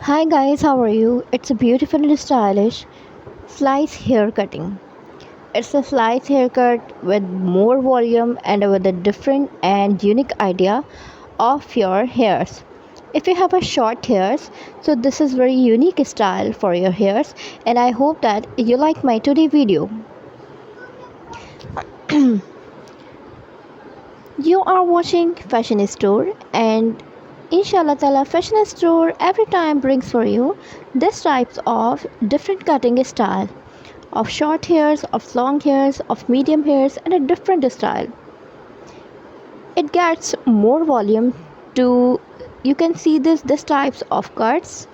Hi guys, how are you? It's a beautiful and stylish slice hair cutting. It's a slice haircut with more volume and with a different and unique idea of your hairs. If you have a short hairs, so this is very unique style for your hairs, and I hope that you like my today video. You are watching Fashion Store, and inshallah ta'ala Fashion Store every time brings for you this types of different cutting style of short hairs, of long hairs, of medium hairs, and a different style. It gets more volume to you can see this types of cuts.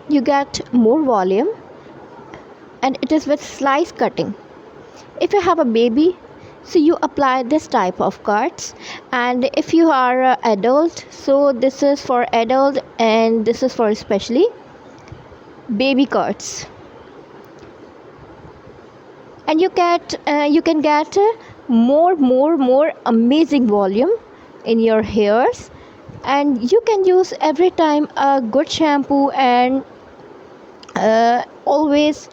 You get more volume and it is with slice cutting. If you have a baby, so you apply this type of cuts, and if you are adult, so this is for adult and this is for especially baby cuts. And you can get more amazing volume in your hairs, and you can use every time a good shampoo and always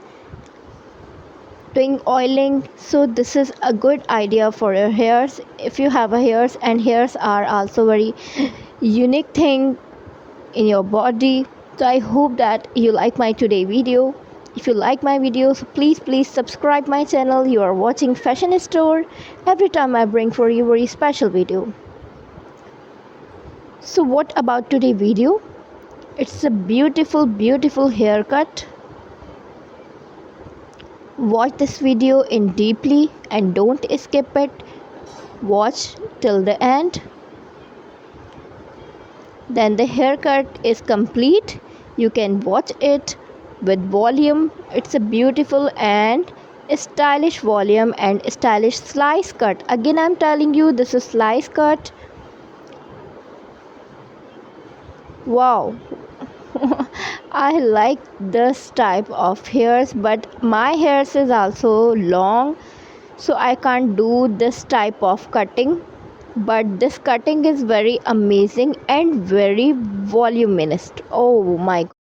doing oiling. So this is a good idea for your hairs if you have a hairs, and hairs are also very unique thing in your body. So I hope that you like my today video. If you like my videos, please subscribe my channel. You are watching Fashion Store. Every time I bring for you very special video. So what about today video? It's a beautiful haircut. Watch this video in deeply and don't skip it. Watch till the end. Then the haircut is complete. You can watch it with volume. It's a beautiful and stylish volume and stylish slice cut. Again, I'm telling you, this is slice cut. Wow. I like this type of hairs, but my hairs is also long, so I can't do this type of cutting. But this cutting is very amazing and very voluminous. Oh my God.